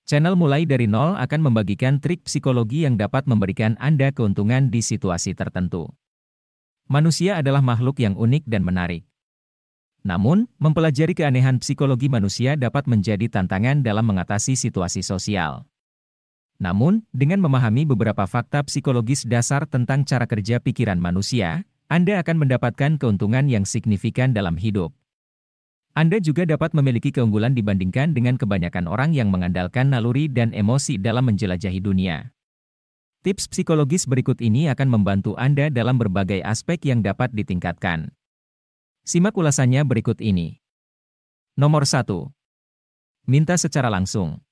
Channel Mulai dari Nol akan membagikan trik psikologi yang dapat memberikan Anda keuntungan di situasi tertentu. Manusia adalah makhluk yang unik dan menarik. Namun, mempelajari keanehan psikologi manusia dapat menjadi tantangan dalam mengatasi situasi sosial. Namun, dengan memahami beberapa fakta psikologis dasar tentang cara kerja pikiran manusia, Anda akan mendapatkan keuntungan yang signifikan dalam hidup. Anda juga dapat memiliki keunggulan dibandingkan dengan kebanyakan orang yang mengandalkan naluri dan emosi dalam menjelajahi dunia. Tips psikologis berikut ini akan membantu Anda dalam berbagai aspek yang dapat ditingkatkan. Simak ulasannya berikut ini. Nomor 1. Minta secara langsung.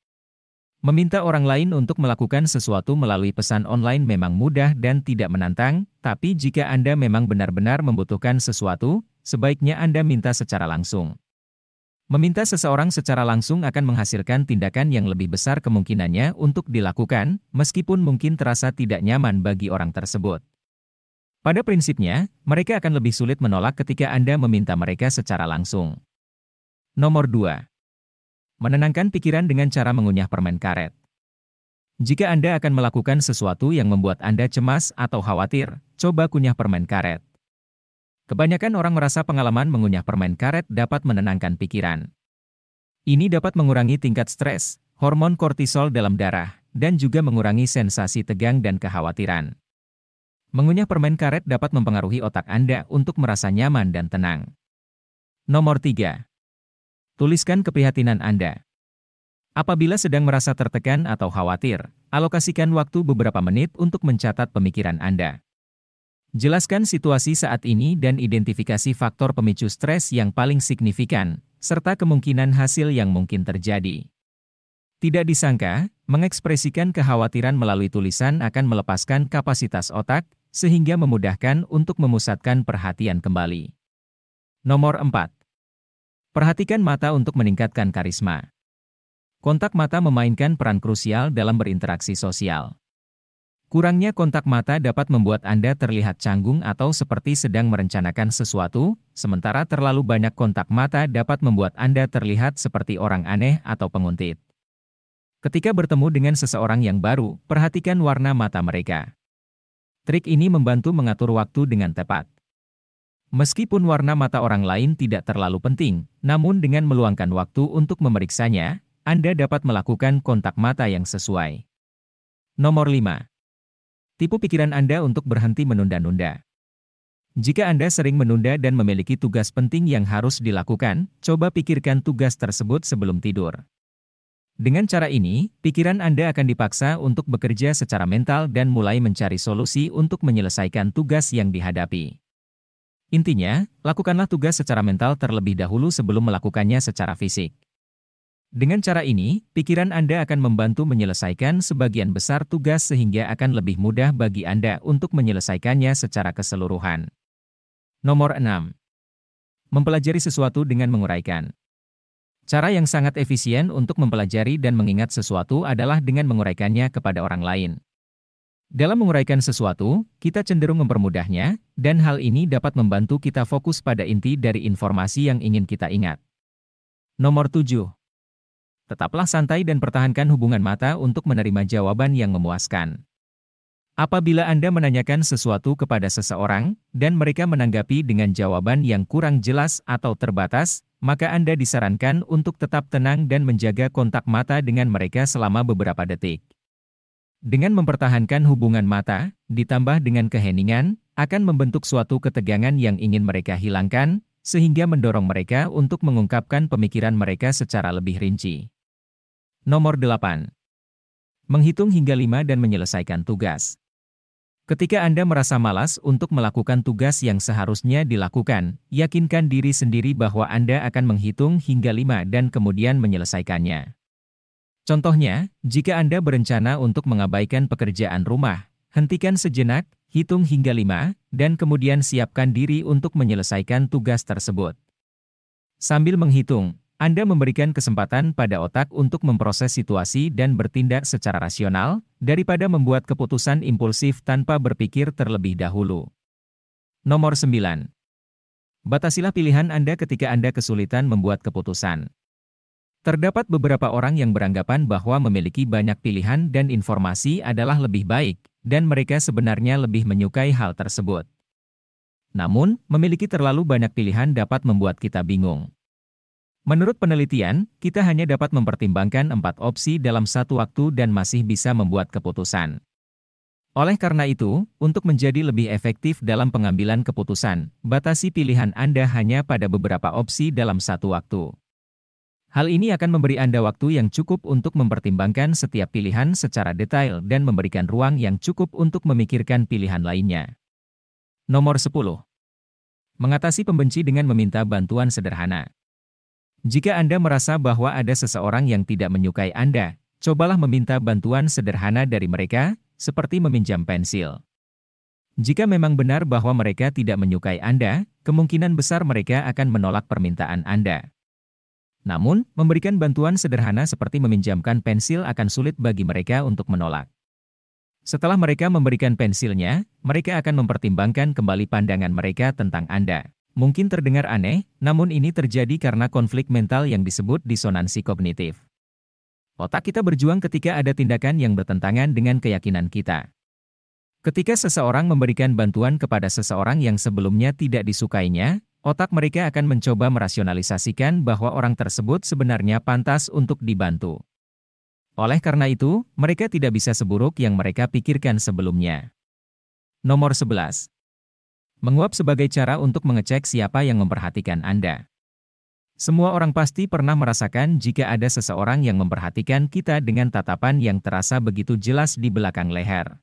Meminta orang lain untuk melakukan sesuatu melalui pesan online memang mudah dan tidak menantang, tapi jika Anda memang benar-benar membutuhkan sesuatu, sebaiknya Anda minta secara langsung. Meminta seseorang secara langsung akan menghasilkan tindakan yang lebih besar kemungkinannya untuk dilakukan, meskipun mungkin terasa tidak nyaman bagi orang tersebut. Pada prinsipnya, mereka akan lebih sulit menolak ketika Anda meminta mereka secara langsung. Nomor 2. Menenangkan pikiran dengan cara mengunyah permen karet. Jika Anda akan melakukan sesuatu yang membuat Anda cemas atau khawatir, coba kunyah permen karet. Kebanyakan orang merasa pengalaman mengunyah permen karet dapat menenangkan pikiran. Ini dapat mengurangi tingkat stres, hormon kortisol dalam darah, dan juga mengurangi sensasi tegang dan kekhawatiran. Mengunyah permen karet dapat mempengaruhi otak Anda untuk merasa nyaman dan tenang. Nomor 3. Tuliskan keprihatinan Anda. Apabila sedang merasa tertekan atau khawatir, alokasikan waktu beberapa menit untuk mencatat pemikiran Anda. Jelaskan situasi saat ini dan identifikasi faktor pemicu stres yang paling signifikan, serta kemungkinan hasil yang mungkin terjadi. Tidak disangka, mengekspresikan kekhawatiran melalui tulisan akan melepaskan kapasitas otak, sehingga memudahkan untuk memusatkan perhatian kembali. Nomor 4. Perhatikan mata untuk meningkatkan karisma. Kontak mata memainkan peran krusial dalam berinteraksi sosial. Kurangnya kontak mata dapat membuat Anda terlihat canggung atau seperti sedang merencanakan sesuatu, sementara terlalu banyak kontak mata dapat membuat Anda terlihat seperti orang aneh atau penguntit. Ketika bertemu dengan seseorang yang baru, perhatikan warna mata mereka. Trik ini membantu mengatur waktu dengan tepat. Meskipun warna mata orang lain tidak terlalu penting, namun dengan meluangkan waktu untuk memeriksanya, Anda dapat melakukan kontak mata yang sesuai. Nomor 5. Tipu pikiran Anda untuk berhenti menunda-nunda. Jika Anda sering menunda dan memiliki tugas penting yang harus dilakukan, coba pikirkan tugas tersebut sebelum tidur. Dengan cara ini, pikiran Anda akan dipaksa untuk bekerja secara mental dan mulai mencari solusi untuk menyelesaikan tugas yang dihadapi. Intinya, lakukanlah tugas secara mental terlebih dahulu sebelum melakukannya secara fisik. Dengan cara ini, pikiran Anda akan membantu menyelesaikan sebagian besar tugas sehingga akan lebih mudah bagi Anda untuk menyelesaikannya secara keseluruhan. Nomor 6. Mempelajari sesuatu dengan menguraikan. Cara yang sangat efisien untuk mempelajari dan mengingat sesuatu adalah dengan menguraikannya kepada orang lain. Dalam menguraikan sesuatu, kita cenderung mempermudahnya, dan hal ini dapat membantu kita fokus pada inti dari informasi yang ingin kita ingat. Nomor 7. Tetaplah santai dan pertahankan hubungan mata untuk menerima jawaban yang memuaskan. Apabila Anda menanyakan sesuatu kepada seseorang, dan mereka menanggapi dengan jawaban yang kurang jelas atau terbatas, maka Anda disarankan untuk tetap tenang dan menjaga kontak mata dengan mereka selama beberapa detik. Dengan mempertahankan hubungan mata, ditambah dengan keheningan, akan membentuk suatu ketegangan yang ingin mereka hilangkan, sehingga mendorong mereka untuk mengungkapkan pemikiran mereka secara lebih rinci. Nomor 8. Menghitung hingga 5 dan menyelesaikan tugas. Ketika Anda merasa malas untuk melakukan tugas yang seharusnya dilakukan, yakinkan diri sendiri bahwa Anda akan menghitung hingga 5 dan kemudian menyelesaikannya. Contohnya, jika Anda berencana untuk mengabaikan pekerjaan rumah, hentikan sejenak, hitung hingga 5, dan kemudian siapkan diri untuk menyelesaikan tugas tersebut. Sambil menghitung, Anda memberikan kesempatan pada otak untuk memproses situasi dan bertindak secara rasional, daripada membuat keputusan impulsif tanpa berpikir terlebih dahulu. Nomor 9. Batasilah pilihan Anda ketika Anda kesulitan membuat keputusan. Terdapat beberapa orang yang beranggapan bahwa memiliki banyak pilihan dan informasi adalah lebih baik, dan mereka sebenarnya lebih menyukai hal tersebut. Namun, memiliki terlalu banyak pilihan dapat membuat kita bingung. Menurut penelitian, kita hanya dapat mempertimbangkan 4 opsi dalam satu waktu dan masih bisa membuat keputusan. Oleh karena itu, untuk menjadi lebih efektif dalam pengambilan keputusan, batasi pilihan Anda hanya pada beberapa opsi dalam satu waktu. Hal ini akan memberi Anda waktu yang cukup untuk mempertimbangkan setiap pilihan secara detail dan memberikan ruang yang cukup untuk memikirkan pilihan lainnya. Nomor 10. Mengatasi pembenci dengan meminta bantuan sederhana. Jika Anda merasa bahwa ada seseorang yang tidak menyukai Anda, cobalah meminta bantuan sederhana dari mereka, seperti meminjam pensil. Jika memang benar bahwa mereka tidak menyukai Anda, kemungkinan besar mereka akan menolak permintaan Anda. Namun, memberikan bantuan sederhana seperti meminjamkan pensil akan sulit bagi mereka untuk menolak. Setelah mereka memberikan pensilnya, mereka akan mempertimbangkan kembali pandangan mereka tentang Anda. Mungkin terdengar aneh, namun ini terjadi karena konflik mental yang disebut disonansi kognitif. Otak kita berjuang ketika ada tindakan yang bertentangan dengan keyakinan kita. Ketika seseorang memberikan bantuan kepada seseorang yang sebelumnya tidak disukainya, otak mereka akan mencoba merasionalisasikan bahwa orang tersebut sebenarnya pantas untuk dibantu. Oleh karena itu, mereka tidak bisa seburuk yang mereka pikirkan sebelumnya. Nomor 11. Menguap sebagai cara untuk mengecek siapa yang memperhatikan Anda. Semua orang pasti pernah merasakan jika ada seseorang yang memperhatikan kita dengan tatapan yang terasa begitu jelas di belakang leher.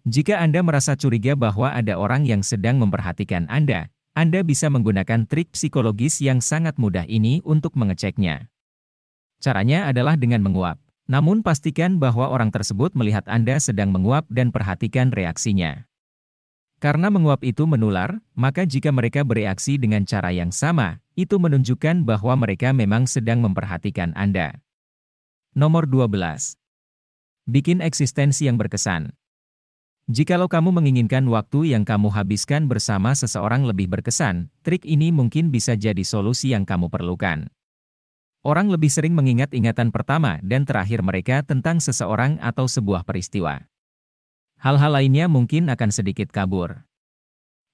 Jika Anda merasa curiga bahwa ada orang yang sedang memperhatikan Anda bisa menggunakan trik psikologis yang sangat mudah ini untuk mengeceknya. Caranya adalah dengan menguap. Namun pastikan bahwa orang tersebut melihat Anda sedang menguap dan perhatikan reaksinya. Karena menguap itu menular, maka jika mereka bereaksi dengan cara yang sama, itu menunjukkan bahwa mereka memang sedang memperhatikan Anda. Nomor 12. Bikin eksistensi yang berkesan. Jikalau kamu menginginkan waktu yang kamu habiskan bersama seseorang lebih berkesan, trik ini mungkin bisa jadi solusi yang kamu perlukan. Orang lebih sering mengingat ingatan pertama dan terakhir mereka tentang seseorang atau sebuah peristiwa. Hal-hal lainnya mungkin akan sedikit kabur.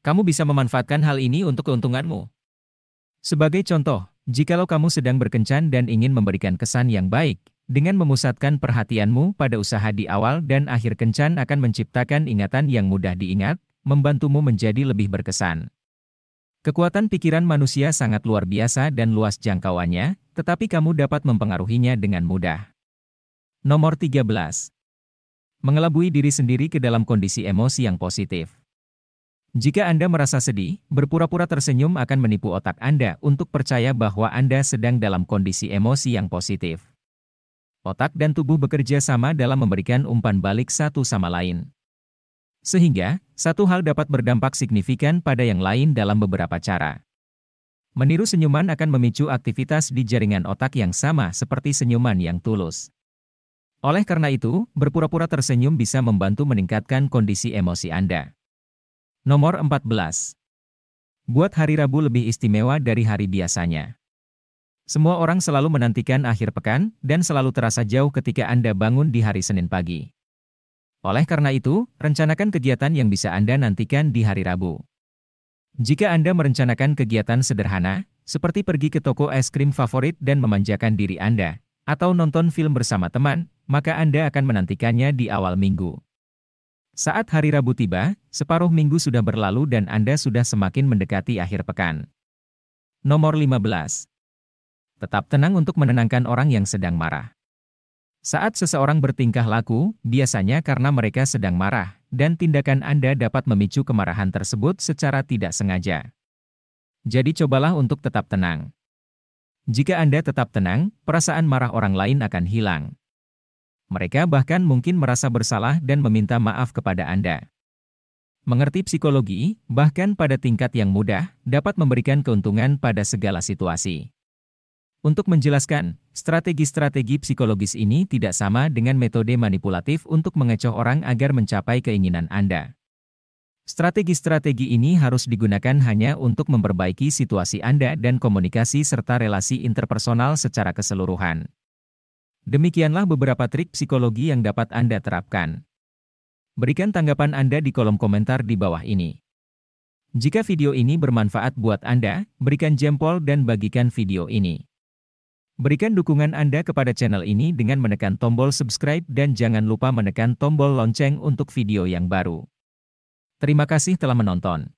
Kamu bisa memanfaatkan hal ini untuk keuntunganmu. Sebagai contoh, jikalau kamu sedang berkencan dan ingin memberikan kesan yang baik, dengan memusatkan perhatianmu pada usaha di awal dan akhir kencan akan menciptakan ingatan yang mudah diingat, membantumu menjadi lebih berkesan. Kekuatan pikiran manusia sangat luar biasa dan luas jangkauannya, tetapi kamu dapat mempengaruhinya dengan mudah. Nomor 13. Mengelabui diri sendiri ke dalam kondisi emosi yang positif. Jika Anda merasa sedih, berpura-pura tersenyum akan menipu otak Anda untuk percaya bahwa Anda sedang dalam kondisi emosi yang positif. Otak dan tubuh bekerja sama dalam memberikan umpan balik satu sama lain. Sehingga, satu hal dapat berdampak signifikan pada yang lain dalam beberapa cara. Meniru senyuman akan memicu aktivitas di jaringan otak yang sama seperti senyuman yang tulus. Oleh karena itu, berpura-pura tersenyum bisa membantu meningkatkan kondisi emosi Anda. Nomor 14. Buat hari Rabu lebih istimewa dari hari biasanya. Semua orang selalu menantikan akhir pekan, dan selalu terasa jauh ketika Anda bangun di hari Senin pagi. Oleh karena itu, rencanakan kegiatan yang bisa Anda nantikan di hari Rabu. Jika Anda merencanakan kegiatan sederhana, seperti pergi ke toko es krim favorit dan memanjakan diri Anda, atau nonton film bersama teman, maka Anda akan menantikannya di awal minggu. Saat hari Rabu tiba, separuh minggu sudah berlalu dan Anda sudah semakin mendekati akhir pekan. Nomor 15. Tetap tenang untuk menenangkan orang yang sedang marah. Saat seseorang bertingkah laku, biasanya karena mereka sedang marah, dan tindakan Anda dapat memicu kemarahan tersebut secara tidak sengaja. Jadi cobalah untuk tetap tenang. Jika Anda tetap tenang, perasaan marah orang lain akan hilang. Mereka bahkan mungkin merasa bersalah dan meminta maaf kepada Anda. Mengerti psikologi, bahkan pada tingkat yang mudah, dapat memberikan keuntungan pada segala situasi. Untuk menjelaskan, strategi-strategi psikologis ini tidak sama dengan metode manipulatif untuk mengecoh orang agar mencapai keinginan Anda. Strategi-strategi ini harus digunakan hanya untuk memperbaiki situasi Anda dan komunikasi serta relasi interpersonal secara keseluruhan. Demikianlah beberapa trik psikologi yang dapat Anda terapkan. Berikan tanggapan Anda di kolom komentar di bawah ini. Jika video ini bermanfaat buat Anda, berikan jempol dan bagikan video ini. Berikan dukungan Anda kepada channel ini dengan menekan tombol subscribe dan jangan lupa menekan tombol lonceng untuk video yang baru. Terima kasih telah menonton.